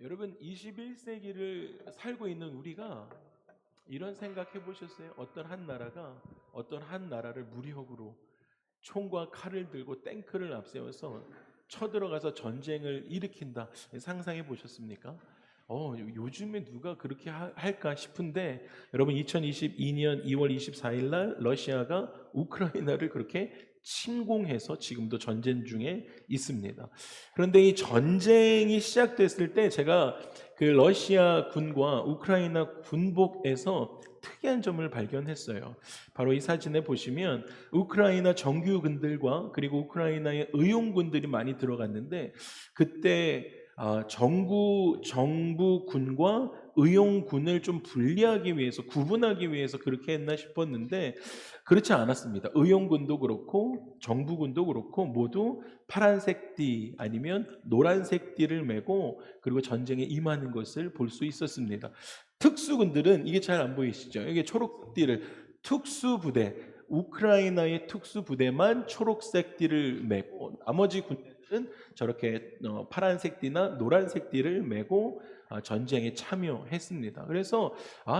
여러분 21세기를 살고 있는 우리가 이런 생각해 보셨어요? 어떤 한 나라를 무력으로 총과 칼을 들고 탱크를 앞세워서 쳐들어가서 전쟁을 일으킨다. 상상해 보셨습니까? 요즘에 누가 그렇게 할까 싶은데 여러분 2022년 2월 24일 날 러시아가 우크라이나를 그렇게 침공해서 지금도 전쟁 중에 있습니다. 그런데 이 전쟁이 시작됐을 때 제가 그 러시아 군과 우크라이나 군복에서 특이한 점을 발견했어요. 바로 이 사진에 보시면 우크라이나 정규군들과 그리고 우크라이나의 의용군들이 많이 들어갔는데 그때 정부군과 의용군을 좀 분리하기 위해서 구분하기 위해서 그렇게 했나 싶었는데 그렇지 않았습니다. 의용군도 그렇고 정부군도 그렇고 모두 파란색 띠 아니면 노란색 띠를 메고 그리고 전쟁에 임하는 것을 볼 수 있었습니다. 특수군들은 이게 잘 안 보이시죠? 이게 초록띠를 특수부대 우크라이나의 특수부대만 초록색 띠를 메고 나머지 군대들은 저렇게 파란색 띠나 노란색 띠를 메고 전쟁에 참여했습니다. 그래서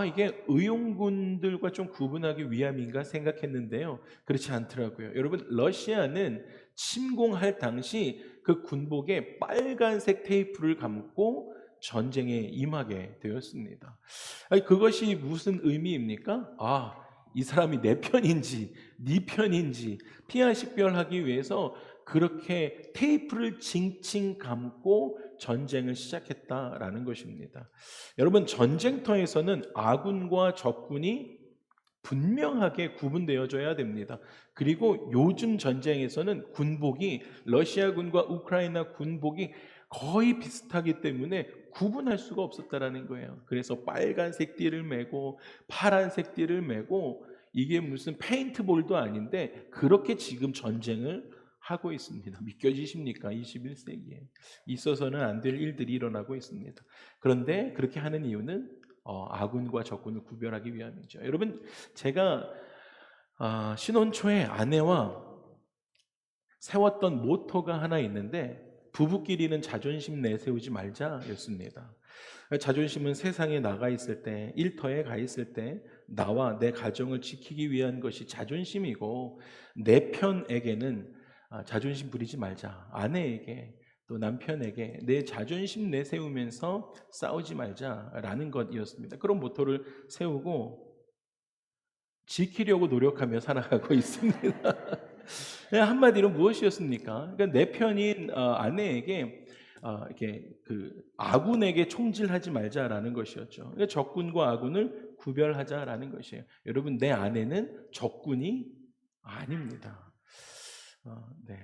이게 의용군들과 좀 구분하기 위함인가 생각했는데요. 그렇지 않더라고요. 여러분 러시아는 침공할 당시 그 군복에 빨간색 테이프를 감고 전쟁에 임하게 되었습니다. 그것이 무슨 의미입니까? 이 사람이 내 편인지 네 편인지 피아 식별하기 위해서 그렇게 테이프를 칭칭 감고 전쟁을 시작했다라는 것입니다. 여러분 전쟁터에서는 아군과 적군이 분명하게 구분되어져야 됩니다. 그리고 요즘 전쟁에서는 군복이 러시아군과 우크라이나 군복이 거의 비슷하기 때문에 구분할 수가 없었다라는 거예요. 그래서 빨간색 띠를 메고 파란색 띠를 메고 이게 무슨 페인트볼도 아닌데 그렇게 지금 전쟁을 하고 있습니다. 믿겨지십니까? 21세기에 있어서는 안 될 일들이 일어나고 있습니다. 그런데 그렇게 하는 이유는 아군과 적군을 구별하기 위함이죠. 여러분 제가 신혼 초에 아내와 세웠던 모토가 하나 있는데 부부끼리는 자존심 내세우지 말자였습니다. 자존심은 세상에 나가 있을 때, 일터에 가 있을 때 나와 내 가정을 지키기 위한 것이 자존심이고 내 편에게는 자존심 부리지 말자. 아내에게 또 남편에게 내 자존심 내세우면서 싸우지 말자라는 것이었습니다. 그런 모토를 세우고 지키려고 노력하며 살아가고 있습니다. 한마디로 무엇이었습니까? 그러니까 내 편인 아내에게 이렇게 그 아군에게 총질하지 말자라는 것이었죠. 그러니까 적군과 아군을 구별하자라는 것이에요. 여러분 내 아내는 적군이 아닙니다. 네.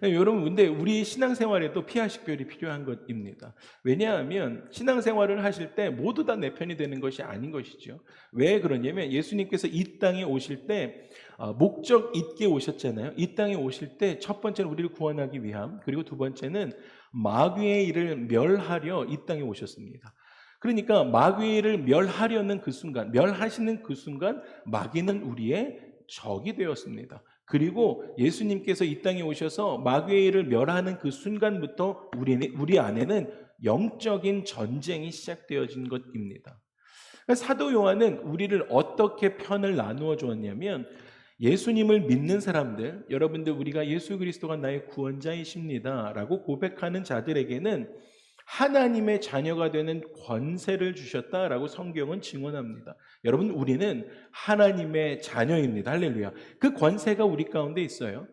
여러분 근데 우리 신앙생활에도 피아식별이 필요한 것입니다. 왜냐하면 신앙생활을 하실 때 모두 다 내 편이 되는 것이 아닌 것이죠. 왜 그러냐면 예수님께서 이 땅에 오실 때 목적 있게 오셨잖아요. 이 땅에 오실 때 첫 번째는 우리를 구원하기 위함, 그리고 두 번째는 마귀의 일을 멸하려 이 땅에 오셨습니다. 그러니까 마귀를 멸하려는 그 순간, 멸하시는 그 순간 마귀는 우리의 적이 되었습니다. 그리고 예수님께서 이 땅에 오셔서 마귀의 일을 멸하는 그 순간부터 우리 안에는 영적인 전쟁이 시작되어진 것입니다. 사도 요한은 우리를 어떻게 편을 나누어 주었냐면 예수님을 믿는 사람들, 여러분들 우리가 예수 그리스도가 나의 구원자이십니다 라고 고백하는 자들에게는 하나님의 자녀가 되는 권세를 주셨다라고 성경은 증언합니다. 여러분 우리는 하나님의 자녀입니다. 할렐루야. 그 권세가 우리 가운데 있어요.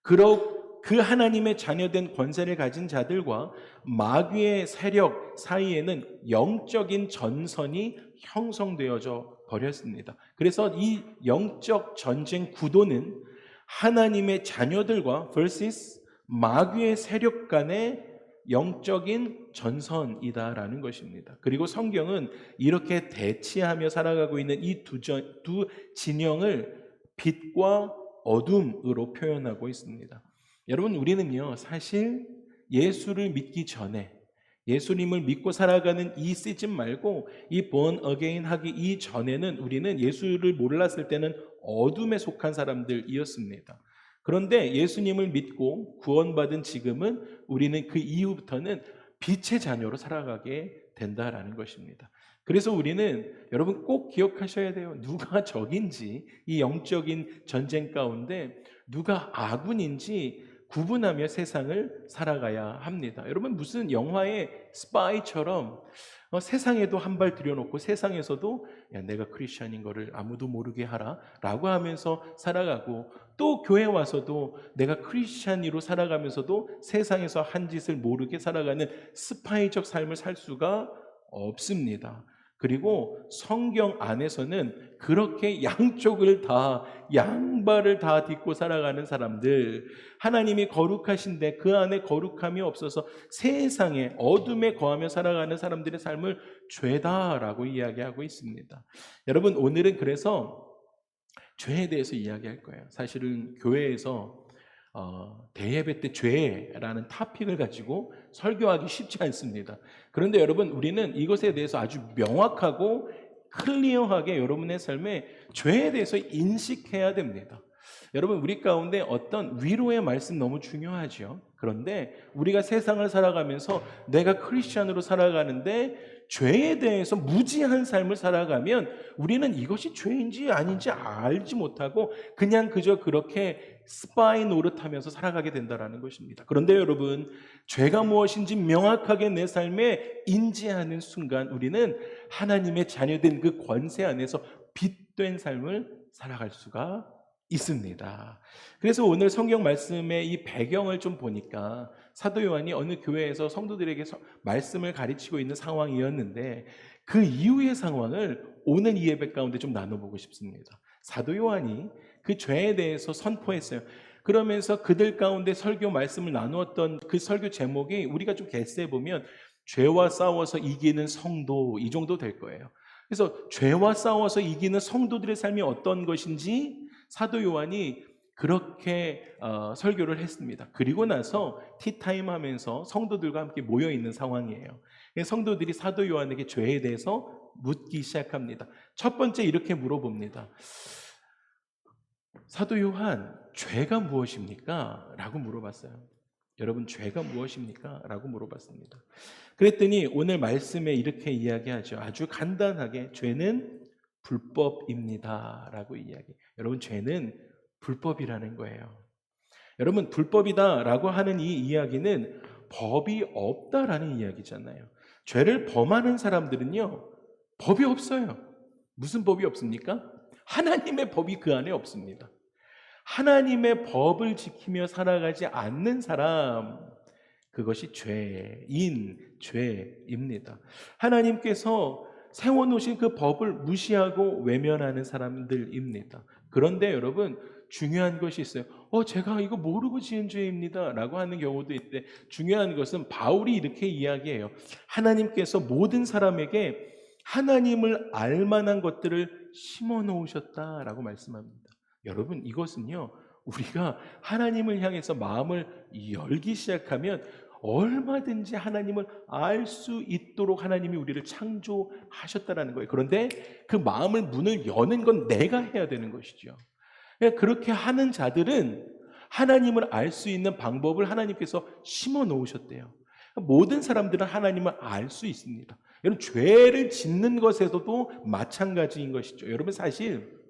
그 하나님의 자녀된 권세를 가진 자들과 마귀의 세력 사이에는 영적인 전선이 형성되어져 버렸습니다. 그래서 이 영적 전쟁 구도는 하나님의 자녀들과 vs 마귀의 세력 간의 영적인 전선이다라는 것입니다. 그리고 성경은 이렇게 대치하며 살아가고 있는 이 두 진영을 빛과 어둠으로 표현하고 있습니다. 여러분 우리는요 사실 예수를 믿기 전에 예수님을 믿고 살아가는 이 시즌 말고 이 born again 하기 이전에는 우리는 예수를 몰랐을 때는 어둠에 속한 사람들이었습니다. 그런데 예수님을 믿고 구원받은 지금은 우리는 그 이후부터는 빛의 자녀로 살아가게 된다라는 것입니다. 그래서 우리는 여러분 꼭 기억하셔야 돼요. 누가 적인지, 이 영적인 전쟁 가운데 누가 아군인지 구분하며 세상을 살아가야 합니다. 여러분 무슨 영화의 스파이처럼 세상에도 한 발 들여놓고 세상에서도 야, 내가 크리스천인 거를 아무도 모르게 하라 라고 하면서 살아가고, 또 교회 와서도 내가 크리스천으로 살아가면서도 세상에서 한 짓을 모르게 살아가는 스파이적 삶을 살 수가 없습니다. 그리고 성경 안에서는 그렇게 양쪽을 다, 양발을 다 딛고 살아가는 사람들, 하나님이 거룩하신데 그 안에 거룩함이 없어서 세상에 어둠에 거하며 살아가는 사람들의 삶을 죄다라고 이야기하고 있습니다. 여러분 오늘은 그래서 죄에 대해서 이야기할 거예요. 사실은 교회에서 대예배 때 죄라는 토픽을 가지고 설교하기 쉽지 않습니다. 그런데 여러분 우리는 이것에 대해서 아주 명확하고 클리어하게 여러분의 삶에 죄에 대해서 인식해야 됩니다. 여러분 우리 가운데 어떤 위로의 말씀 너무 중요하죠. 그런데 우리가 세상을 살아가면서 내가 크리스천으로 살아가는데 죄에 대해서 무지한 삶을 살아가면 우리는 이것이 죄인지 아닌지 알지 못하고 그냥 그저 그렇게 스파이 노릇하면서 살아가게 된다는 것입니다. 그런데 여러분 죄가 무엇인지 명확하게 내 삶에 인지하는 순간 우리는 하나님의 자녀된 그 권세 안에서 빛된 삶을 살아갈 수가 있습니다. 그래서 오늘 성경 말씀의 이 배경을 좀 보니까 사도 요한이 어느 교회에서 성도들에게 말씀을 가르치고 있는 상황이었는데 그 이후의 상황을 오늘 이 예배 가운데 좀 나눠보고 싶습니다. 사도 요한이 그 죄에 대해서 선포했어요. 그러면서 그들 가운데 설교 말씀을 나누었던 그 설교 제목이 우리가 좀 개수해 보면 죄와 싸워서 이기는 성도, 이 정도 될 거예요. 그래서 죄와 싸워서 이기는 성도들의 삶이 어떤 것인지 사도 요한이 그렇게 설교를 했습니다. 그리고 나서 티타임 하면서 성도들과 함께 모여있는 상황이에요. 성도들이 사도 요한에게 죄에 대해서 묻기 시작합니다. 첫 번째 이렇게 물어봅니다. 사도 요한, 죄가 무엇입니까? 라고 물어봤어요. 여러분 죄가 무엇입니까? 라고 물어봤습니다. 그랬더니 오늘 말씀에 이렇게 이야기하죠. 아주 간단하게 죄는 불법입니다 라고 이야기. 여러분 죄는 불법이라는 거예요. 여러분 불법이다 라고 하는 이 이야기는 법이 없다라는 이야기잖아요. 죄를 범하는 사람들은요 법이 없어요. 무슨 법이 없습니까? 하나님의 법이 그 안에 없습니다. 하나님의 법을 지키며 살아가지 않는 사람, 그것이 죄입니다. 하나님께서 세워놓으신 그 법을 무시하고 외면하는 사람들입니다. 그런데 여러분 중요한 것이 있어요. 제가 이거 모르고 지은 죄입니다 라고 하는 경우도 있는데, 중요한 것은 바울이 이렇게 이야기해요. 하나님께서 모든 사람에게 하나님을 알만한 것들을 심어 놓으셨다라고 말씀합니다. 여러분 이것은요 우리가 하나님을 향해서 마음을 열기 시작하면 얼마든지 하나님을 알 수 있도록 하나님이 우리를 창조하셨다라는 거예요. 그런데 그 마음을 문을 여는 건 내가 해야 되는 것이죠. 그렇게 하는 자들은 하나님을 알 수 있는 방법을 하나님께서 심어 놓으셨대요. 모든 사람들은 하나님을 알 수 있습니다. 여러분 죄를 짓는 것에서도 마찬가지인 것이죠. 여러분 사실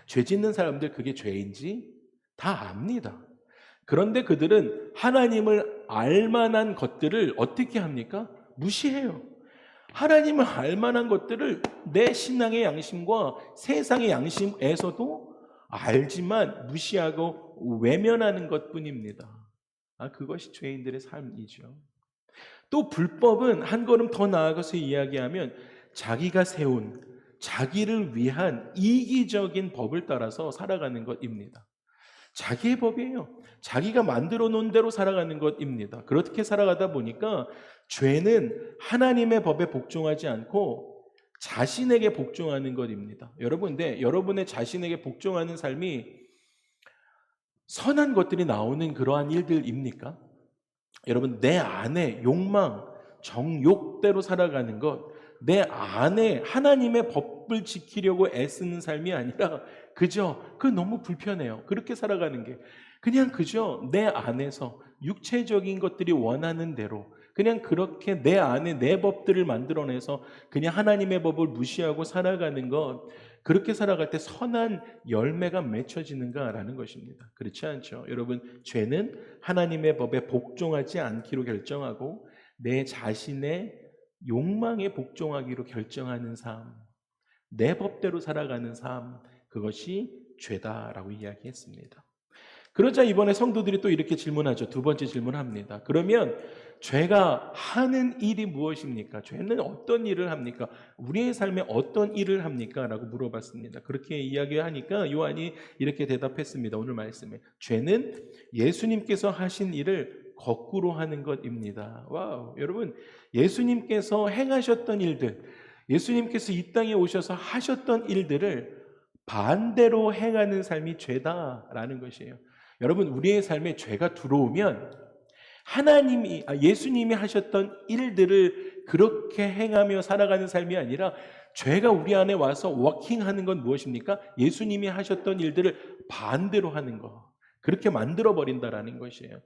죄 짓는 사람들 그게 죄인지 다 압니다. 그런데 그들은 하나님을 알만한 것들을 어떻게 합니까? 무시해요. 하나님을 알만한 것들을 내 신앙의 양심과 세상의 양심에서도 알지만 무시하고 외면하는 것뿐입니다. 그것이 죄인들의 삶이죠. 또 불법은 한 걸음 더 나아가서 이야기하면 자기가 세운 자기를 위한 이기적인 법을 따라서 살아가는 것입니다. 자기의 법이에요. 자기가 만들어 놓은 대로 살아가는 것입니다. 그렇게 살아가다 보니까 죄는 하나님의 법에 복종하지 않고 자신에게 복종하는 것입니다. 여러분, 근데 여러분의 자신에게 복종하는 삶이 선한 것들이 나오는 그러한 일들입니까? 여러분, 내 안에 욕망, 정욕대로 살아가는 것, 내 안에 하나님의 법을 지키려고 애쓰는 삶이 아니라 그저 너무 불편해요. 그렇게 살아가는 게 그냥 그저 내 안에서 육체적인 것들이 원하는 대로 그냥 그렇게 내 안에 내 법들을 만들어내서 그냥 하나님의 법을 무시하고 살아가는 것, 그렇게 살아갈 때 선한 열매가 맺혀지는가라는 것입니다. 그렇지 않죠. 여러분, 죄는 하나님의 법에 복종하지 않기로 결정하고 내 자신의 욕망에 복종하기로 결정하는 삶, 내 법대로 살아가는 삶, 그것이 죄다라고 이야기했습니다. 그러자 이번에 성도들이 또 이렇게 질문하죠. 두 번째 질문합니다. 그러면 죄가 하는 일이 무엇입니까? 죄는 어떤 일을 합니까? 우리의 삶에 어떤 일을 합니까? 라고 물어봤습니다. 그렇게 이야기하니까 요한이 이렇게 대답했습니다. 오늘 말씀에. 죄는 예수님께서 하신 일을 거꾸로 하는 것입니다. 와우. 여러분, 예수님께서 행하셨던 일들, 예수님께서 이 땅에 오셔서 하셨던 일들을 반대로 행하는 삶이 죄다라는 것이에요. 여러분, 우리의 삶에 죄가 들어오면 예수님이 하셨던 일들을 그렇게 행하며 살아가는 삶이 아니라 죄가 우리 안에 와서 워킹하는 건 무엇입니까? 예수님이 하셨던 일들을 반대로 하는 거. 그렇게 만들어 버린다라는 것이에요.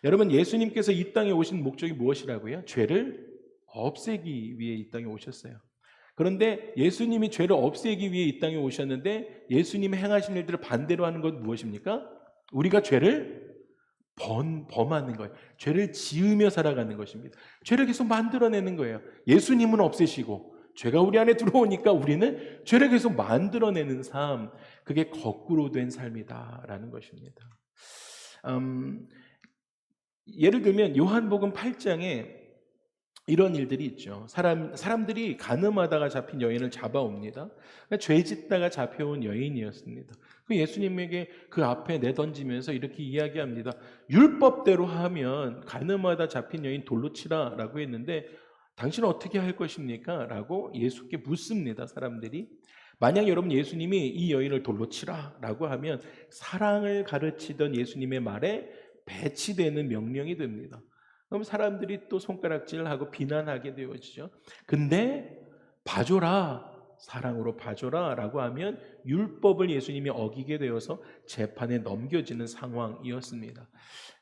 여러분, 예수님께서 이 땅에 오신 목적이 무엇이라고요? 죄를 없애기 위해 이 땅에 오셨어요. 그런데 예수님이 죄를 없애기 위해 이 땅에 오셨는데 예수님이 행하신 일들을 반대로 하는 건 무엇입니까? 우리가 죄를 범하는 거예요. 죄를 지으며 살아가는 것입니다. 죄를 계속 만들어내는 거예요. 예수님은 없애시고 죄가 우리 안에 들어오니까 우리는 죄를 계속 만들어내는 삶, 그게 거꾸로 된 삶이다라는 것입니다. 예를 들면 요한복음 8장에 이런 일들이 있죠. 사람들이 가늠하다가 잡힌 여인을 잡아옵니다. 죄 짓다가 잡혀온 여인이었습니다. 그 예수님에게 그 앞에 내던지면서 이렇게 이야기합니다. 율법대로 하면 가늠하다 잡힌 여인 돌로 치라라고 했는데 당신은 어떻게 할 것입니까? 라고 예수께 묻습니다. 사람들이. 만약 여러분 예수님이 이 여인을 돌로 치라라고 하면 사랑을 가르치던 예수님의 말에 배치되는 명령이 됩니다. 그럼 사람들이 또 손가락질하고 비난하게 되어지죠. 근데 봐줘라, 사랑으로 봐줘라 라고 하면 율법을 예수님이 어기게 되어서 재판에 넘겨지는 상황이었습니다.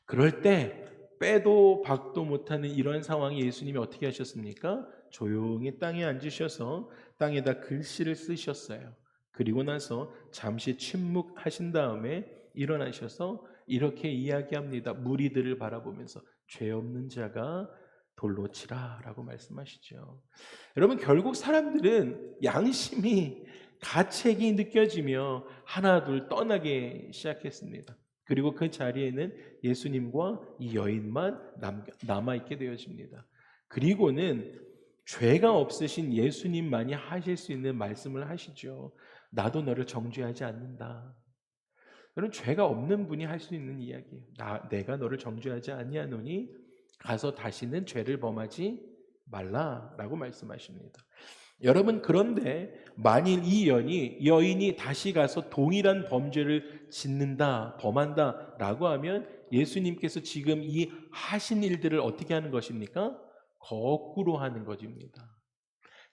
그럴 때 빼도 박도 못하는 이런 상황에 예수님이 어떻게 하셨습니까? 조용히 땅에 앉으셔서 땅에다 글씨를 쓰셨어요. 그리고 나서 잠시 침묵하신 다음에 일어나셔서 이렇게 이야기합니다. 무리들을 바라보면서 죄 없는 자가 돌로 치라라고 말씀하시죠. 여러분, 결국 사람들은 양심이 가책이 느껴지며 하나둘 떠나기 시작했습니다. 그리고 그 자리에는 예수님과 이 여인만 남아있게 되어집니다. 그리고는 죄가 없으신 예수님만이 하실 수 있는 말씀을 하시죠. 나도 너를 정죄하지 않는다. 여러분, 죄가 없는 분이 할 수 있는 이야기예요. 내가 너를 정죄하지 아니하노니 가서 다시는 죄를 범하지 말라라고 말씀하십니다. 여러분, 그런데 만일 이 여인이 다시 가서 동일한 범죄를 범한다라고 하면 예수님께서 지금 이 하신 일들을 어떻게 하는 것입니까? 거꾸로 하는 것입니다.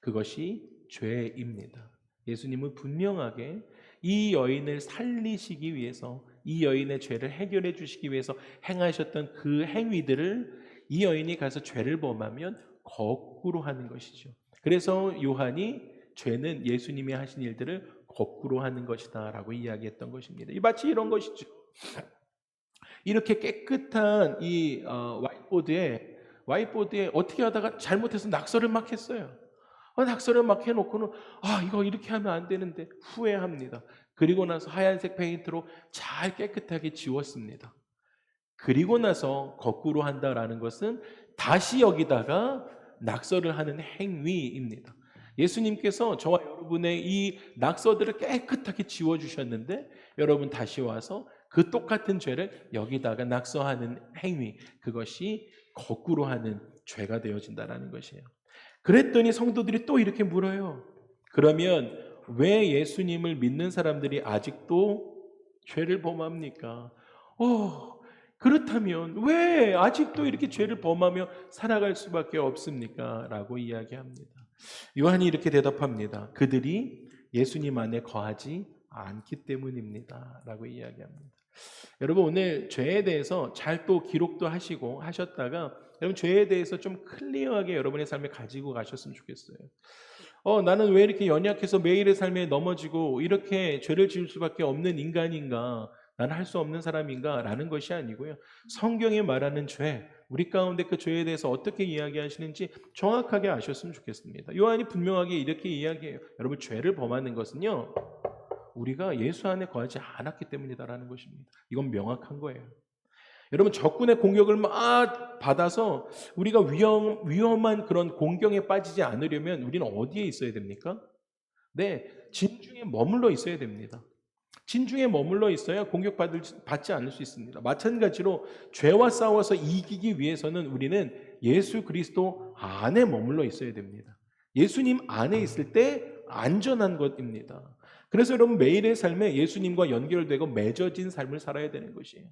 그것이 죄입니다. 예수님은 분명하게 이 여인을 살리시기 위해서, 이 여인의 죄를 해결해 주시기 위해서 행하셨던 그 행위들을 이 여인이 가서 죄를 범하면 거꾸로 하는 것이죠. 그래서 요한이 죄는 예수님이 하신 일들을 거꾸로 하는 것이다 라고 이야기했던 것입니다. 마치 이런 것이죠. 이렇게 깨끗한 이 와이트보드에 어떻게 하다가 잘못해서 낙서를 막 했어요. 낙서를 막 해놓고는 이거 이렇게 하면 안 되는데 후회합니다. 그리고 나서 하얀색 페인트로 잘 깨끗하게 지웠습니다. 그리고 나서 거꾸로 한다라는 것은 다시 여기다가 낙서를 하는 행위입니다. 예수님께서 저와 여러분의 이 낙서들을 깨끗하게 지워주셨는데 여러분 다시 와서 그 똑같은 죄를 여기다가 낙서하는 행위, 그것이 거꾸로 하는 죄가 되어진다는 것이에요. 그랬더니 성도들이 또 이렇게 물어요. 그러면 왜 예수님을 믿는 사람들이 아직도 죄를 범합니까? 그렇다면 왜 아직도 이렇게 죄를 범하며 살아갈 수밖에 없습니까? 라고 이야기합니다. 요한이 이렇게 대답합니다. 그들이 예수님 안에 거하지 않기 때문입니다. 라고 이야기합니다. 여러분, 오늘 죄에 대해서 잘 또 기록도 하시고 하셨다가 여러분 죄에 대해서 좀 클리어하게 여러분의 삶에 가지고 가셨으면 좋겠어요. 나는 왜 이렇게 연약해서 매일의 삶에 넘어지고 이렇게 죄를 지을 수밖에 없는 인간인가? 나는 할 수 없는 사람인가? 라는 것이 아니고요. 성경이 말하는 죄, 우리 가운데 그 죄에 대해서 어떻게 이야기하시는지 정확하게 아셨으면 좋겠습니다. 요한이 분명하게 이렇게 이야기해요. 여러분 죄를 범하는 것은요, 우리가 예수 안에 거하지 않았기 때문이다라는 것입니다. 이건 명확한 거예요. 여러분 적군의 공격을 막 받아서 우리가 위험한 그런 공경에 빠지지 않으려면 우리는 어디에 있어야 됩니까? 네, 진중에 머물러 있어야 됩니다. 진중에 머물러 있어야 공격받지 않을 수 있습니다. 마찬가지로 죄와 싸워서 이기기 위해서는 우리는 예수 그리스도 안에 머물러 있어야 됩니다. 예수님 안에 있을 때 안전한 것입니다. 그래서 여러분 매일의 삶에 예수님과 연결되고 맺어진 삶을 살아야 되는 것이에요.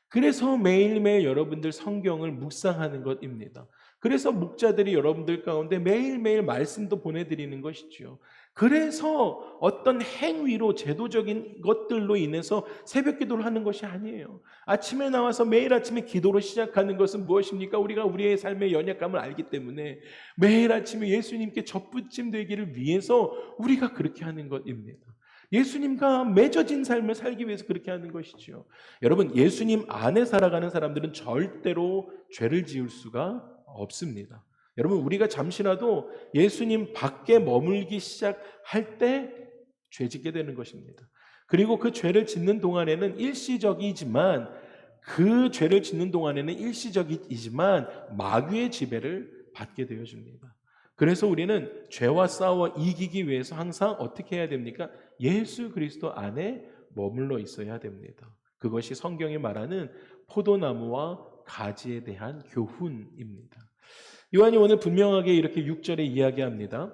그래서 매일매일 여러분들 성경을 묵상하는 것입니다. 그래서 목자들이 여러분들 가운데 매일매일 말씀도 보내드리는 것이죠. 그래서 어떤 행위로 제도적인 것들로 인해서 새벽 기도를 하는 것이 아니에요. 아침에 나와서 매일 아침에 기도로 시작하는 것은 무엇입니까? 우리가 우리의 삶의 연약감을 알기 때문에 매일 아침에 예수님께 접붙임 되기를 위해서 우리가 그렇게 하는 것입니다. 예수님과 맺어진 삶을 살기 위해서 그렇게 하는 것이죠. 여러분, 예수님 안에 살아가는 사람들은 절대로 죄를 지을 수가 없습니다. 여러분, 우리가 잠시라도 예수님 밖에 머물기 시작할 때 죄 짓게 되는 것입니다. 그리고 그 죄를 짓는 동안에는 일시적이지만 마귀의 지배를 받게 되어집니다. 그래서 우리는 죄와 싸워 이기기 위해서 항상 어떻게 해야 됩니까? 예수 그리스도 안에 머물러 있어야 됩니다. 그것이 성경이 말하는 포도나무와 가지에 대한 교훈입니다. 요한이 오늘 분명하게 이렇게 6절에 이야기합니다.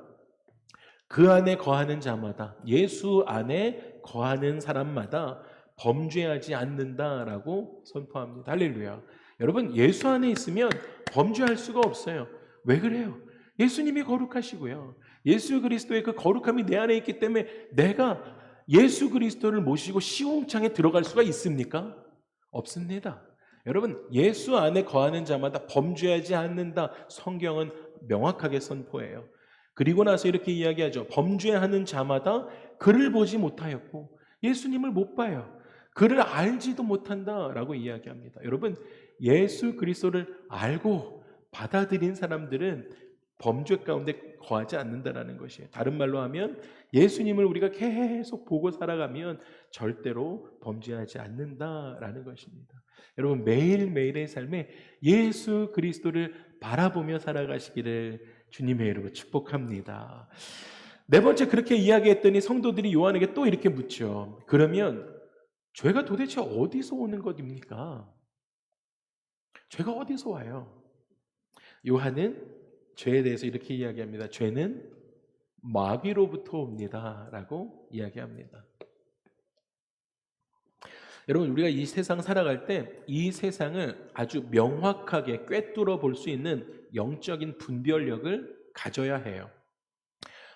그 안에 거하는 자마다, 예수 안에 거하는 사람마다 범죄하지 않는다라고 선포합니다. 할렐루야. 여러분, 예수 안에 있으면 범죄할 수가 없어요. 왜 그래요? 예수님이 거룩하시고요. 예수 그리스도의 그 거룩함이 내 안에 있기 때문에 내가 예수 그리스도를 모시고 시궁창에 들어갈 수가 있습니까? 없습니다. 여러분, 예수 안에 거하는 자마다 범죄하지 않는다. 성경은 명확하게 선포해요. 그리고 나서 이렇게 이야기하죠. 범죄하는 자마다 그를 보지 못하였고 예수님을 못 봐요. 그를 알지도 못한다라고 이야기합니다. 여러분, 예수 그리스도를 알고 받아들인 사람들은 범죄 가운데 거하지 않는다라는 것이에요. 다른 말로 하면 예수님을 우리가 계속 보고 살아가면 절대로 범죄하지 않는다라는 것입니다. 여러분, 매일매일의 삶에 예수 그리스도를 바라보며 살아가시기를 주님의 이름으로 축복합니다. 네 번째, 그렇게 이야기했더니 성도들이 요한에게 또 이렇게 묻죠. 그러면 죄가 도대체 어디서 오는 것입니까? 죄가 어디서 와요? 요한은 죄에 대해서 이렇게 이야기합니다. 죄는 마귀로부터 옵니다 라고 이야기합니다. 여러분, 우리가 이 세상 살아갈 때 이 세상을 아주 명확하게 꿰뚫어 볼 수 있는 영적인 분별력을 가져야 해요.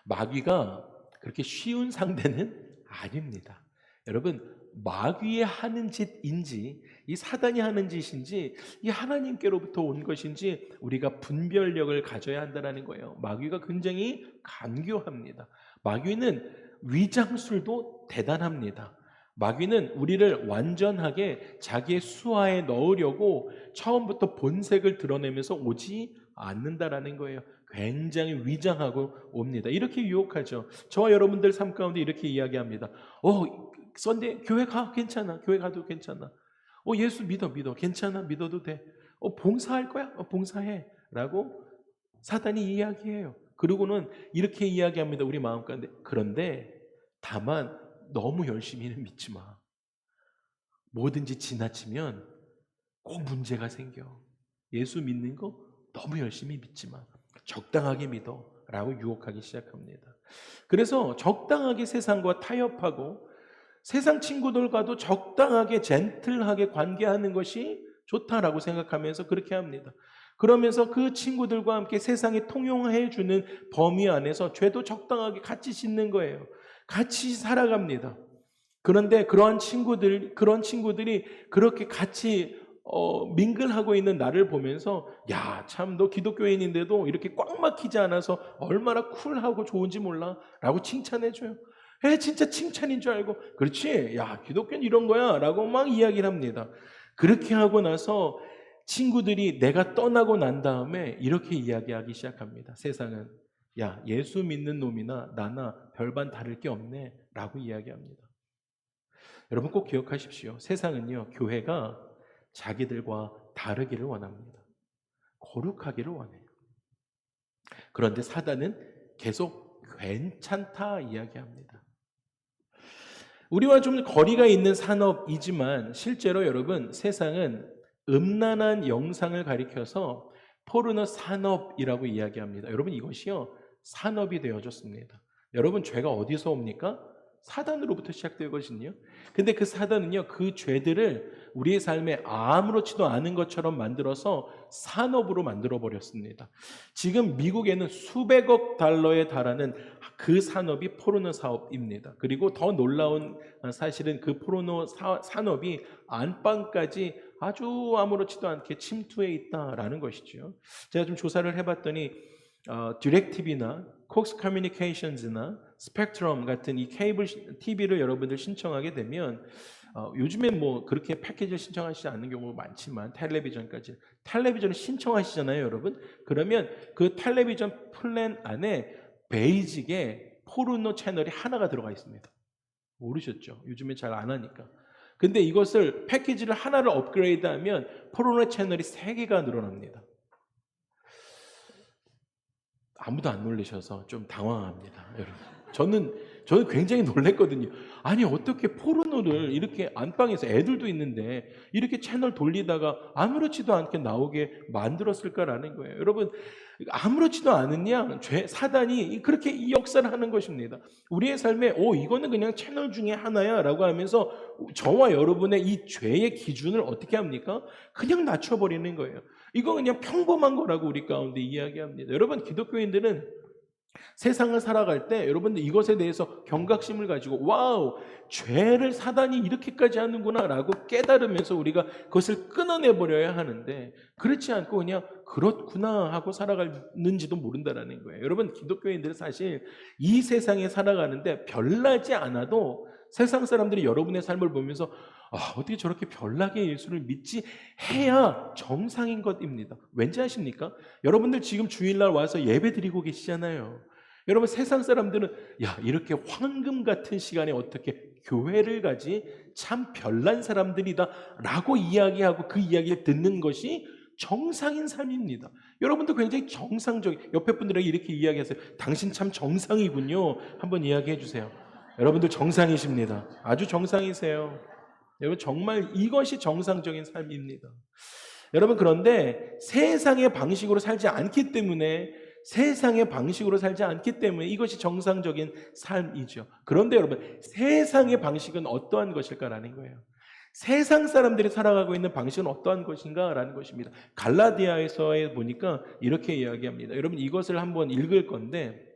마귀가 그렇게 쉬운 상대는 아닙니다. 여러분, 마귀의 하는 짓인지 이 사단이 하는 짓인지 이 하나님께로부터 온 것인지 우리가 분별력을 가져야 한다는 거예요. 마귀가 굉장히 간교합니다. 마귀는 위장술도 대단합니다. 마귀는 우리를 완전하게 자기의 수하에 넣으려고 처음부터 본색을 드러내면서 오지 않는다라는 거예요. 굉장히 위장하고 옵니다. 이렇게 유혹하죠. 저와 여러분들 삶 가운데 이렇게 이야기합니다. 썬데이 교회 가, 괜찮아. 교회 가도 괜찮아. 예수 믿어, 괜찮아, 믿어도 돼. 봉사할 거야? 봉사해. 라고 사단이 이야기해요. 그리고는 이렇게 이야기합니다. 우리 마음 가운데. 그런데 다만 너무 열심히는 믿지 마. 뭐든지 지나치면 꼭 문제가 생겨. 예수 믿는 거 너무 열심히 믿지 마. 적당하게 믿어. 라고 유혹하기 시작합니다. 그래서 적당하게 세상과 타협하고 세상 친구들과도 적당하게 젠틀하게 관계하는 것이 좋다라고 생각하면서 그렇게 합니다. 그러면서 그 친구들과 함께 세상에 통용해 주는 범위 안에서 죄도 적당하게 같이 짓는 거예요. 같이 살아갑니다. 그런데 그런 친구들이 그렇게 같이 민글하고 있는 나를 보면서 야, 참 너 기독교인인데도 이렇게 꽉 막히지 않아서 얼마나 쿨하고 좋은지 몰라 라고 칭찬해줘요. 진짜 칭찬인 줄 알고 그렇지, 야, 기독교는 이런 거야 라고 막 이야기를 합니다. 그렇게 하고 나서 친구들이 내가 떠나고 난 다음에 이렇게 이야기하기 시작합니다. 세상은 야, 예수 믿는 놈이나 나나 별반 다를 게 없네 라고 이야기합니다. 여러분 꼭 기억하십시오. 세상은요, 교회가 자기들과 다르기를 원합니다. 거룩하기를 원해요. 그런데 사단은 계속 괜찮다 이야기합니다. 우리와 좀 거리가 있는 산업이지만 실제로 여러분 세상은 음란한 영상을 가리켜서 포르노 산업이라고 이야기합니다. 여러분 이것이요 산업이 되어졌습니다. 여러분 죄가 어디서 옵니까? 사단으로부터 시작되거든요. 근데 그 사단은요 그 죄들을 우리의 삶에 아무렇지도 않은 것처럼 만들어서 산업으로 만들어 버렸습니다. 지금 미국에는 수백억 달러에 달하는 그 산업이 포르노 사업입니다. 그리고 더 놀라운 사실은 그 포르노 산업이 안방까지 아주 아무렇지도 않게 침투해 있다라는 것이죠. 제가 좀 조사를 해봤더니 디렉티비나 콕스 커뮤니케이션즈나 스펙트럼 같은 이 케이블 TV를 여러분들 신청하게 되면 요즘엔 뭐 그렇게 패키지를 신청하시지 않는 경우가 많지만 텔레비전을 신청하시잖아요, 여러분. 그러면 그 텔레비전 플랜 안에 베이직에 포르노 채널이 하나가 들어가 있습니다. 모르셨죠? 요즘에 잘 안 하니까. 근데 이것을 패키지를 하나를 업그레이드하면 포르노 채널이 3개가 늘어납니다. 아무도 안 놀라셔서 좀 당황합니다, 여러분. 저는 굉장히 놀랐거든요. 아니 어떻게 포르노를 이렇게 안방에서 애들도 있는데 이렇게 채널 돌리다가 아무렇지도 않게 나오게 만들었을까라는 거예요. 여러분 아무렇지도 않은 양 사단이 그렇게 이 역사를 하는 것입니다. 우리의 삶에 이거는 그냥 채널 중에 하나야 라고 하면서 저와 여러분의 이 죄의 기준을 어떻게 합니까? 그냥 낮춰버리는 거예요. 이거 그냥 평범한 거라고 우리 가운데 이야기합니다. 여러분 기독교인들은 세상을 살아갈 때 여러분들 이것에 대해서 경각심을 가지고 와우, 죄를 사단이 이렇게까지 하는구나 라고 깨달으면서 우리가 그것을 끊어내버려야 하는데 그렇지 않고 그냥 그렇구나 하고 살아가는지도 모른다라는 거예요. 여러분 기독교인들은 사실 이 세상에 살아가는데 별나지 않아도 세상 사람들이 여러분의 삶을 보면서 어떻게 저렇게 별나게 예수를 믿지 해야 정상인 것입니다. 왠지 아십니까? 여러분들 지금 주일날 와서 예배 드리고 계시잖아요. 여러분 세상 사람들은 야 이렇게 황금 같은 시간에 어떻게 교회를 가지? 참 별난 사람들이다 라고 이야기하고 그 이야기를 듣는 것이 정상인 삶입니다. 여러분도 굉장히 정상적인, 옆에 분들에게 이렇게 이야기하세요. 당신 참 정상이군요. 한번 이야기해 주세요. 여러분들 정상이십니다. 아주 정상이세요. 여러분 정말 이것이 정상적인 삶입니다. 여러분 그런데 세상의 방식으로 살지 않기 때문에 이것이 정상적인 삶이죠. 그런데 여러분 세상의 방식은 어떠한 것일까라는 거예요. 세상 사람들이 살아가고 있는 방식은 어떠한 것인가라는 것입니다. 갈라디아에서에 보니까 이렇게 이야기합니다. 여러분 이것을 한번 읽을 건데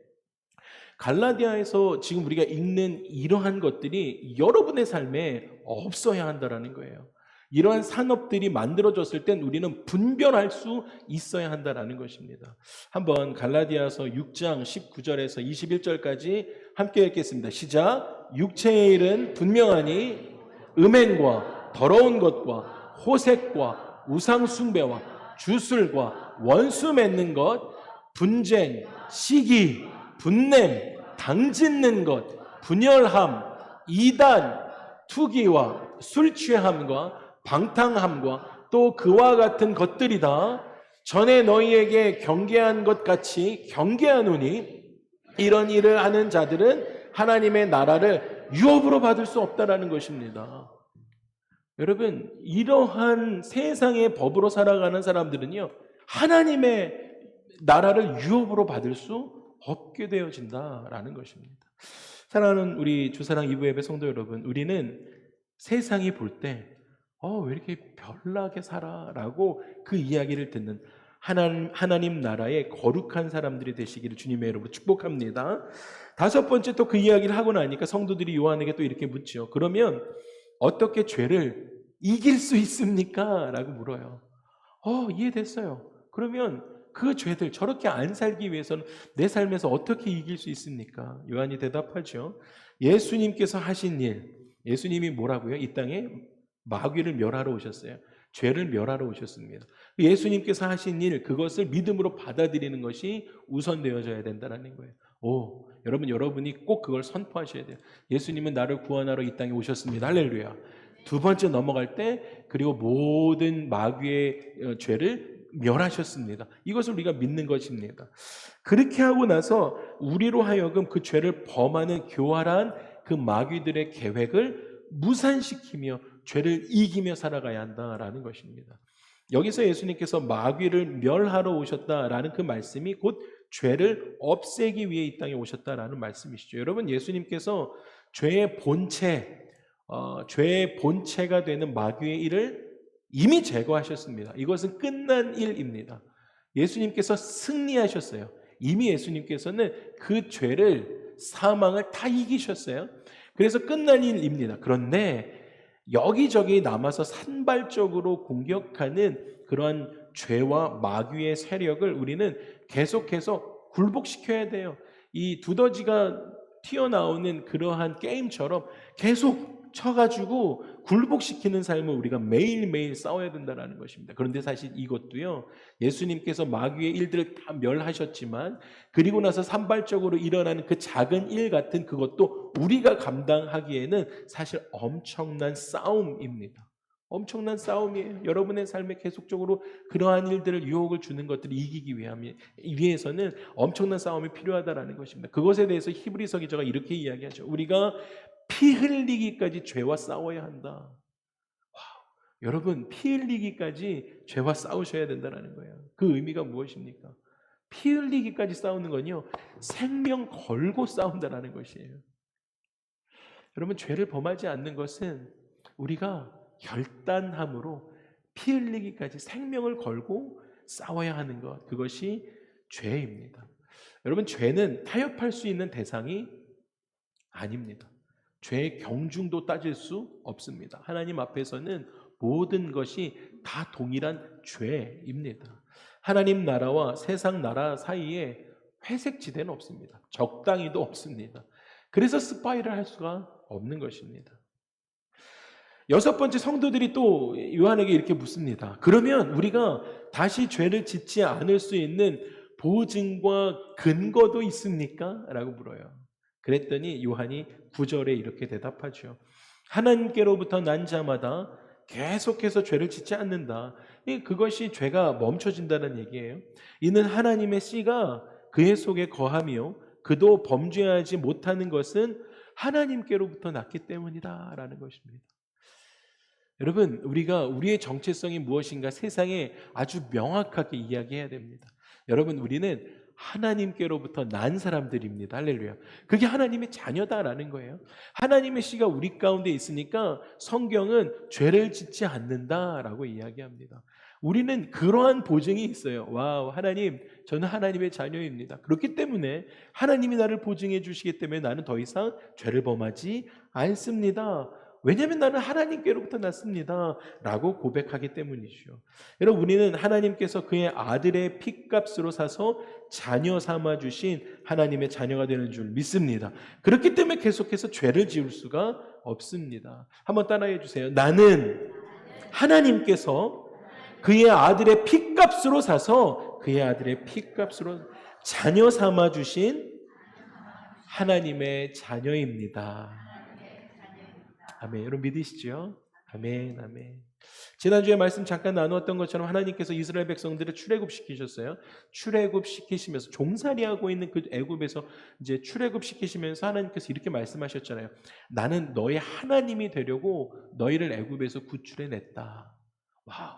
갈라디아에서 지금 우리가 읽는 이러한 것들이 여러분의 삶에 없어야 한다라는 거예요. 이러한 산업들이 만들어졌을 땐 우리는 분별할 수 있어야 한다라는 것입니다. 한번 갈라디아서 6장 19절에서 21절까지 함께 읽겠습니다. 시작. 육체의 일은 분명하니 음행과 더러운 것과 호색과 우상숭배와 주술과 원수 맺는 것, 분쟁, 시기, 분냄, 당짓는 것, 분열함, 이단, 투기와 술 취함과 방탕함과 또 그와 같은 것들이다. 전에 너희에게 경계한 것 같이 경계하노니 이런 일을 하는 자들은 하나님의 나라를 유업으로 받을 수 없다라는 것입니다. 여러분 이러한 세상의 법으로 살아가는 사람들은요 하나님의 나라를 유업으로 받을 수 없게 되어진다라는 것입니다. 사랑하는 우리 주사랑 2부 예배 성도 여러분, 우리는 세상이 볼 때 왜 이렇게 별나게 살아? 라고 그 이야기를 듣는 하나님 나라의 거룩한 사람들이 되시기를 주님의 이름으로 축복합니다. 5번째 또 그 이야기를 하고 나니까 성도들이 요한에게 또 이렇게 묻죠. 그러면 어떻게 죄를 이길 수 있습니까? 라고 물어요. 이해됐어요. 그러면 그 죄들 저렇게 안 살기 위해서는 내 삶에서 어떻게 이길 수 있습니까? 요한이 대답하죠. 예수님께서 하신 일, 예수님이 뭐라고요? 이 땅에 마귀를 멸하러 오셨어요. 죄를 멸하러 오셨습니다. 예수님께서 하신 일, 그것을 믿음으로 받아들이는 것이 우선되어져야 된다는 거예요. 여러분, 여러분이 꼭 그걸 선포하셔야 돼요. 예수님은 나를 구원하러 이 땅에 오셨습니다. 할렐루야. 두 번째 넘어갈 때, 그리고 모든 마귀의 죄를 멸하셨습니다. 이것을 우리가 믿는 것입니다. 그렇게 하고 나서 우리로 하여금 그 죄를 범하는 교활한 그 마귀들의 계획을 무산시키며 죄를 이기며 살아가야 한다라는 것입니다. 여기서 예수님께서 마귀를 멸하러 오셨다라는 그 말씀이 곧 죄를 없애기 위해 이 땅에 오셨다라는 말씀이시죠. 여러분, 예수님께서 죄의 본체가 되는 마귀의 일을 이미 제거하셨습니다. 이것은 끝난 일입니다. 예수님께서 승리하셨어요. 이미 예수님께서는 그 죄를, 사망을 다 이기셨어요. 그래서 끝난 일입니다. 그런데 여기저기 남아서 산발적으로 공격하는 그러한 죄와 마귀의 세력을 우리는 계속해서 굴복시켜야 돼요. 이 두더지가 튀어나오는 그러한 게임처럼 계속 쳐가지고 굴복시키는 삶을 우리가 매일매일 싸워야 된다는 것입니다. 그런데 사실 이것도요, 예수님께서 마귀의 일들을 다 멸하셨지만 그리고 나서 산발적으로 일어나는 그 작은 일 같은 그것도 우리가 감당하기에는 사실 엄청난 싸움입니다. 엄청난 싸움이에요. 여러분의 삶에 계속적으로 그러한 일들을, 유혹을 주는 것들을 이기기 위해서는 엄청난 싸움이 필요하다는 것입니다. 그것에 대해서 히브리서 기자가 이렇게 이야기하죠. 우리가 피 흘리기까지 죄와 싸워야 한다. 여러분, 피 흘리기까지 죄와 싸우셔야 된다는 거예요. 그 의미가 무엇입니까? 피 흘리기까지 싸우는 건요, 생명 걸고 싸운다는 것이에요. 여러분, 죄를 범하지 않는 것은 우리가 결단함으로 피 흘리기까지 생명을 걸고 싸워야 하는 것, 그것이 죄입니다. 여러분, 죄는 타협할 수 있는 대상이 아닙니다. 죄의 경중도 따질 수 없습니다. 하나님 앞에서는 모든 것이 다 동일한 죄입니다. 하나님 나라와 세상 나라 사이에 회색 지대는 없습니다. 적당히도 없습니다. 그래서 스파이를 할 수가 없는 것입니다. 여섯 번째, 성도들이 또 요한에게 이렇게 묻습니다. 그러면 우리가 다시 죄를 짓지 않을 수 있는 보증과 근거도 있습니까? 라고 물어요. 그랬더니 요한이 9절에 이렇게 대답하죠. 하나님께로부터 난 자마다 계속해서 죄를 짓지 않는다. 그것이 죄가 멈춰진다는 얘기예요. 이는 하나님의 씨가 그의 속에 거하며 그도 범죄하지 못하는 것은 하나님께로부터 났기 때문이다 라는 것입니다. 여러분, 우리가 우리의 정체성이 무엇인가 세상에 아주 명확하게 이야기해야 됩니다. 여러분, 우리는 하나님께로부터 난 사람들입니다. 할렐루야. 그게 하나님의 자녀다라는 거예요. 하나님의 씨가 우리 가운데 있으니까 성경은 죄를 짓지 않는다라고 이야기합니다. 우리는 그러한 보증이 있어요. 와우, 하나님, 저는 하나님의 자녀입니다. 그렇기 때문에 하나님이 나를 보증해 주시기 때문에 나는 더 이상 죄를 범하지 않습니다. 왜냐하면 나는 하나님께로부터 났습니다 라고 고백하기 때문이죠. 여러분, 우리는 하나님께서 그의 아들의 핏값으로 사서 자녀 삼아 주신 하나님의 자녀가 되는 줄 믿습니다. 그렇기 때문에 계속해서 죄를 지을 수가 없습니다. 한번 따라해 주세요. 나는 하나님께서 그의 아들의 핏값으로 사서 그의 아들의 핏값으로 자녀 삼아 주신 하나님의 자녀입니다. 아멘. 여러분 믿으시죠? 아멘, 아멘. 지난주에 말씀 잠깐 나누었던 것처럼 하나님께서 이스라엘 백성들을 출애굽시키셨어요. 출애굽시키시면서 종살이하고 있는 그 애굽에서 이제 출애굽시키시면서 하나님께서 이렇게 말씀하셨잖아요. 나는 너의 하나님이 되려고 너희를 애굽에서 구출해냈다. 와우.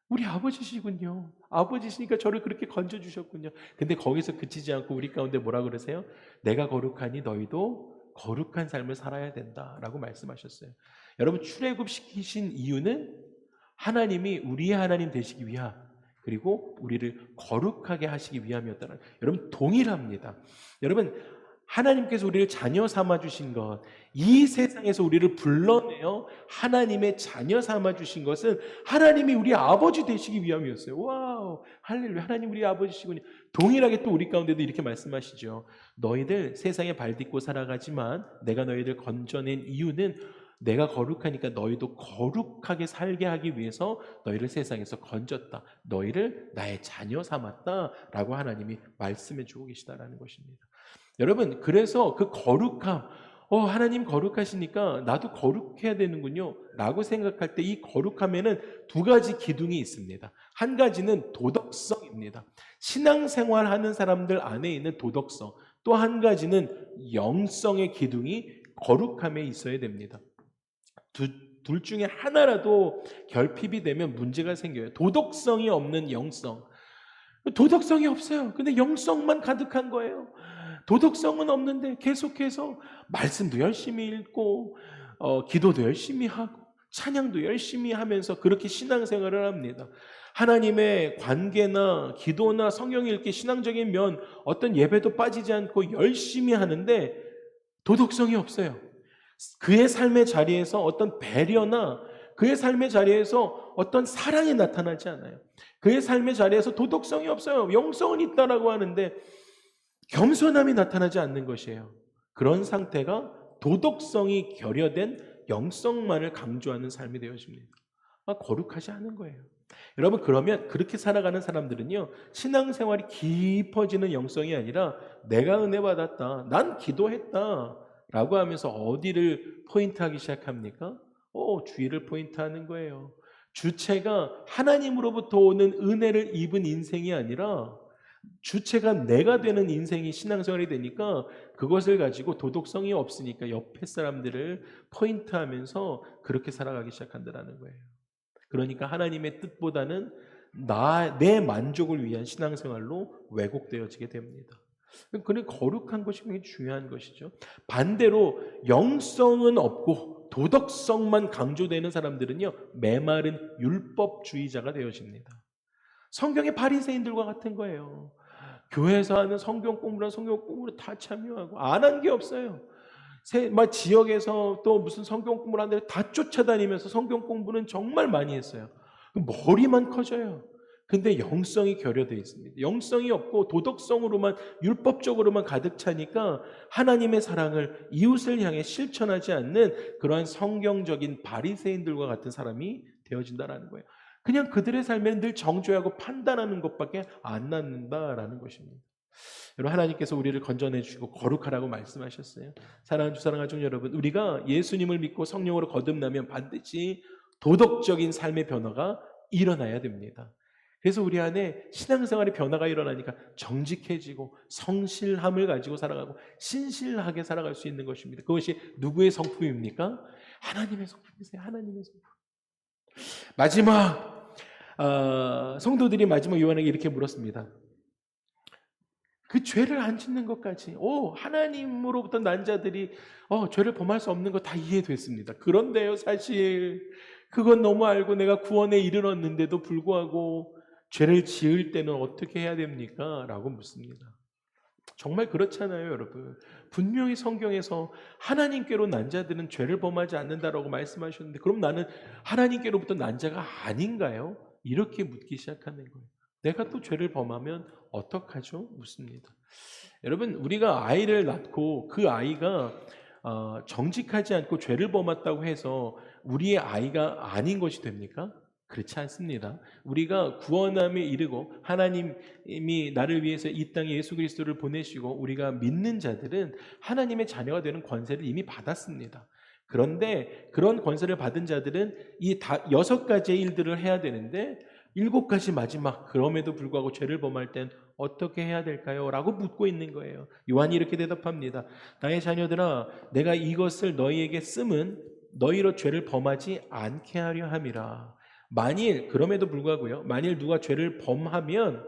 우리 아버지시군요. 아버지시니까 저를 그렇게 건져주셨군요. 근데 거기서 그치지 않고 우리 가운데 뭐라 그러세요? 내가 거룩하니 너희도 거룩한 삶을 살아야 된다라고 말씀하셨어요. 여러분, 출애굽시키신 이유는 하나님이 우리의 하나님 되시기 위함, 그리고 우리를 거룩하게 하시기 위함이었다는, 여러분 동일합니다. 여러분, 하나님께서 우리를 자녀 삼아 주신 것, 이 세상에서 우리를 불러내어 하나님의 자녀 삼아 주신 것은 하나님이 우리 아버지 되시기 위함이었어요. 와우, 할렐루야. 하나님 우리 아버지시군요. 동일하게 또 우리 가운데도 이렇게 말씀하시죠. 너희들 세상에 발딛고 살아가지만 내가 너희들 건져낸 이유는 내가 거룩하니까 너희도 거룩하게 살게 하기 위해서 너희를 세상에서 건졌다. 너희를 나의 자녀 삼았다. 라고 하나님이 말씀해 주고 계시다라는 것입니다. 여러분, 그래서 그 거룩함, 하나님 거룩하시니까 나도 거룩해야 되는군요. 라고 생각할 때 이 거룩함에는 두 가지 기둥이 있습니다. 한 가지는 도덕성입니다. 신앙생활 하는 사람들 안에 있는 도덕성. 또 한 가지는 영성의 기둥이 거룩함에 있어야 됩니다. 둘 중에 하나라도 결핍이 되면 문제가 생겨요. 도덕성이 없는 영성. 도덕성이 없어요. 근데 영성만 가득한 거예요. 도덕성은 없는데 계속해서 말씀도 열심히 읽고 기도도 열심히 하고 찬양도 열심히 하면서 그렇게 신앙생활을 합니다. 하나님의 관계나 기도나 성경 읽기 신앙적인 면 어떤 예배도 빠지지 않고 열심히 하는데 도덕성이 없어요. 그의 삶의 자리에서 어떤 배려나 그의 삶의 자리에서 어떤 사랑이 나타나지 않아요. 그의 삶의 자리에서 도덕성이 없어요. 영성은 있다라고 하는데 겸손함이 나타나지 않는 것이에요. 그런 상태가 도덕성이 결여된 영성만을 강조하는 삶이 되어집니다. 거룩하지 않은 거예요. 여러분, 그러면 그렇게 살아가는 사람들은요, 신앙생활이 깊어지는 영성이 아니라 내가 은혜 받았다, 난 기도했다 라고 하면서 어디를 포인트하기 시작합니까? 주의를 포인트하는 거예요. 주체가 하나님으로부터 오는 은혜를 입은 인생이 아니라 주체가 내가 되는 인생이 신앙생활이 되니까 그것을 가지고 도덕성이 없으니까 옆에 사람들을 포인트하면서 그렇게 살아가기 시작한다는 거예요. 그러니까 하나님의 뜻보다는 내 만족을 위한 신앙생활로 왜곡되어지게 됩니다. 그런 거룩한 것이 굉장히 중요한 것이죠. 반대로 영성은 없고 도덕성만 강조되는 사람들은요, 메마른 율법주의자가 되어집니다. 성경의 바리새인들과 같은 거예요. 교회에서 하는 성경 공부랑 성경 공부를 다 참여하고 안 한 게 없어요. 지역에서 또 무슨 성경 공부를 하는데 다 쫓아다니면서 성경 공부는 정말 많이 했어요. 머리만 커져요. 근데 영성이 결여되어 있습니다. 영성이 없고 도덕성으로만 율법적으로만 가득 차니까 하나님의 사랑을 이웃을 향해 실천하지 않는 그러한 성경적인 바리새인들과 같은 사람이 되어진다는 거예요. 그냥 그들의 삶에는 늘 정죄하고 판단하는 것밖에 안 남는다라는 것입니다. 여러분, 하나님께서 우리를 건져내 주시고 거룩하라고 말씀하셨어요. 사랑하는 주 사랑하는 여러분, 우리가 예수님을 믿고 성령으로 거듭나면 반드시 도덕적인 삶의 변화가 일어나야 됩니다. 그래서 우리 안에 신앙생활의 변화가 일어나니까 정직해지고 성실함을 가지고 살아가고 신실하게 살아갈 수 있는 것입니다. 그것이 누구의 성품입니까? 하나님의 성품이세요. 하나님의 성품. 마지막 성도들이 마지막 요한에게 이렇게 물었습니다. 그 죄를 안 짓는 것까지 하나님으로부터 난 자들이 죄를 범할 수 없는 거 다 이해됐습니다. 그런데요, 사실 그건 너무 알고 내가 구원에 이르렀는데도 불구하고 죄를 지을 때는 어떻게 해야 됩니까? 라고 묻습니다. 정말 그렇잖아요, 여러분. 분명히 성경에서 하나님께로 난 자들은 죄를 범하지 않는다라고 말씀하셨는데 그럼 나는 하나님께로부터 난 자가 아닌가요? 이렇게 묻기 시작하는 거예요. 내가 또 죄를 범하면 어떡하죠? 묻습니다. 여러분, 우리가 아이를 낳고 그 아이가 정직하지 않고 죄를 범했다고 해서 우리의 아이가 아닌 것이 됩니까? 그렇지 않습니다. 우리가 구원함에 이르고 하나님이 나를 위해서 이 땅에 예수 그리스도를 보내시고 우리가 믿는 자들은 하나님의 자녀가 되는 권세를 이미 받았습니다. 그런데 그런 권세를 받은 자들은 이 6가지의 일들을 해야 되는데 7가지 마지막, 그럼에도 불구하고 죄를 범할 땐 어떻게 해야 될까요? 라고 묻고 있는 거예요. 요한이 이렇게 대답합니다. 나의 자녀들아, 내가 이것을 너희에게 씀은 너희로 죄를 범하지 않게 하려 함이라. 그럼에도 불구하고요, 만일 누가 죄를 범하면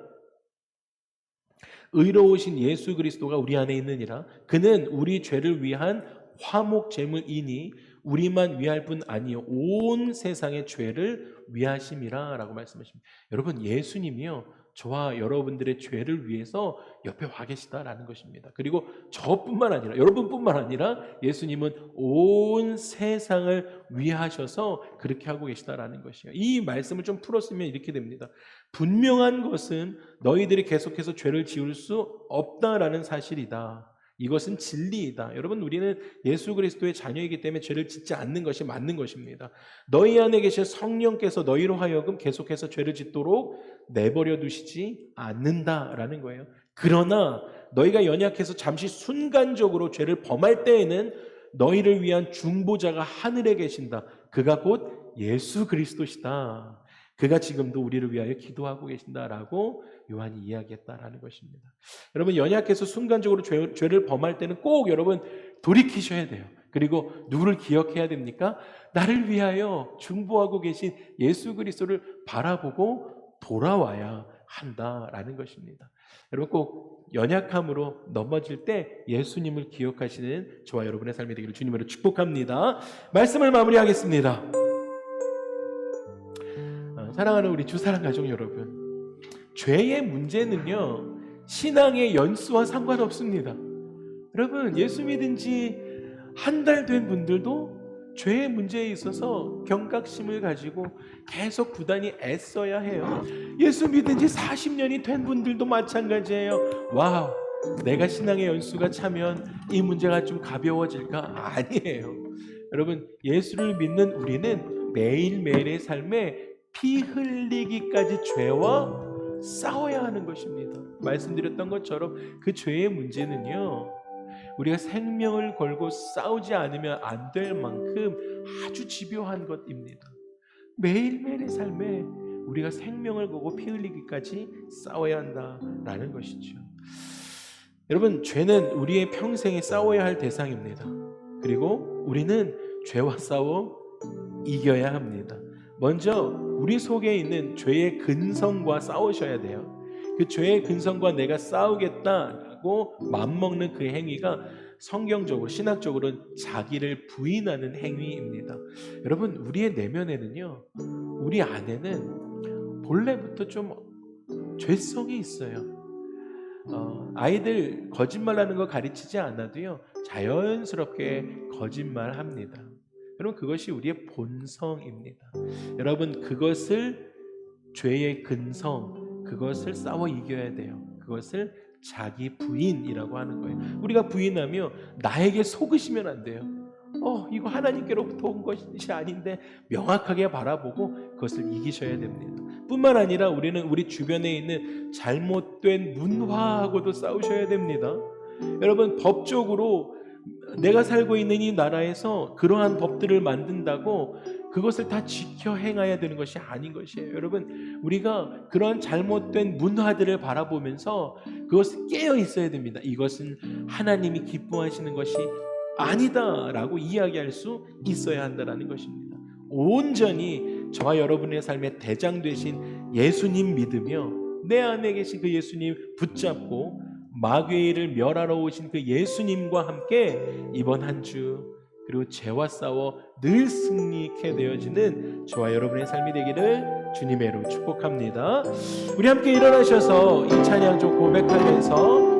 의로우신 예수 그리스도가 우리 안에 있느니라. 그는 우리 죄를 위한 화목 제물이니 우리만 위할 뿐 아니요 온 세상의 죄를 위하심이라 라고 말씀하십니다. 여러분, 예수님이요 저와 여러분들의 죄를 위해서 옆에 와 계시다라는 것입니다. 그리고 저뿐만 아니라 여러분뿐만 아니라 예수님은 온 세상을 위하셔서 그렇게 하고 계시다라는 것이에요. 이 말씀을 좀 풀었으면 이렇게 됩니다. 분명한 것은 너희들이 계속해서 죄를 지을 수 없다라는 사실이다. 이것은 진리이다. 여러분, 우리는 예수 그리스도의 자녀이기 때문에 죄를 짓지 않는 것이 맞는 것입니다. 너희 안에 계신 성령께서 너희로 하여금 계속해서 죄를 짓도록 내버려 두시지 않는다라는 거예요. 그러나 너희가 연약해서 잠시 순간적으로 죄를 범할 때에는 너희를 위한 중보자가 하늘에 계신다. 그가 곧 예수 그리스도시다. 그가 지금도 우리를 위하여 기도하고 계신다라고 요한이 이야기했다라는 것입니다. 여러분, 연약해서 순간적으로 죄를 범할 때는 꼭 여러분 돌이키셔야 돼요. 그리고 누구를 기억해야 됩니까? 나를 위하여 중보하고 계신 예수 그리스도를 바라보고 돌아와야 한다라는 것입니다. 여러분, 꼭 연약함으로 넘어질 때 예수님을 기억하시는 저와 여러분의 삶이 되기를 주님으로 축복합니다. 말씀을 마무리하겠습니다. 사랑하는 우리 주사랑 가족 여러분, 죄의 문제는요 신앙의 연수와 상관없습니다. 여러분, 예수 믿은 지 한 달 된 분들도 죄의 문제에 있어서 경각심을 가지고 계속 부단히 애써야 해요. 예수 믿은 지 40년이 된 분들도 마찬가지예요. 와우, 내가 신앙의 연수가 차면 이 문제가 좀 가벼워질까? 아니에요. 여러분, 예수를 믿는 우리는 매일매일의 삶에 피 흘리기까지 죄와 싸워야 하는 것입니다. 말씀드렸던 것처럼 그 죄의 문제는요 우리가 생명을 걸고 싸우지 않으면 안 될 만큼 아주 집요한 것입니다. 매일매일의 삶에 우리가 생명을 걸고 피 흘리기까지 싸워야 한다라는 것이죠. 여러분, 죄는 우리의 평생에 싸워야 할 대상입니다. 그리고 우리는 죄와 싸워 이겨야 합니다. 먼저 우리 속에 있는 죄의 근성과 싸우셔야 돼요. 그 죄의 근성과 내가 싸우겠다고 맘먹는 그 행위가 성경적으로, 신학적으로는 자기를 부인하는 행위입니다. 여러분, 우리의 내면에는요, 우리 안에는 본래부터 좀 죄성이 있어요. 아이들 거짓말하는 거 가르치지 않아도요, 자연스럽게 거짓말합니다. 여러분, 그것이 우리의 본성입니다. 여러분, 그것을 죄의 근성, 그것을 싸워 이겨야 돼요. 그것을 자기 부인이라고 하는 거예요. 우리가 부인하며 나에게 속으시면 안 돼요. 이거 하나님께로부터 온 것이 아닌데 명확하게 바라보고 그것을 이기셔야 됩니다. 뿐만 아니라 우리는 우리 주변에 있는 잘못된 문화하고도 싸우셔야 됩니다. 여러분, 법적으로 내가 살고 있는 이 나라에서 그러한 법들을 만든다고 그것을 다 지켜 행해야 되는 것이 아닌 것이에요. 여러분, 우리가 그런 잘못된 문화들을 바라보면서 그것을 깨어 있어야 됩니다. 이것은 하나님이 기뻐하시는 것이 아니다라고 이야기할 수 있어야 한다는 것입니다. 온전히 저와 여러분의 삶의 대장 되신 예수님 믿으며 내 안에 계신 그 예수님 붙잡고 마귀를 멸하러 오신 그 예수님과 함께 이번 한 주 그리고 죄와 싸워 늘 승리케 되어지는 저와 여러분의 삶이 되기를 주님의 이름으로 축복합니다. 우리 함께 일어나셔서 이 찬양 좀 고백하면서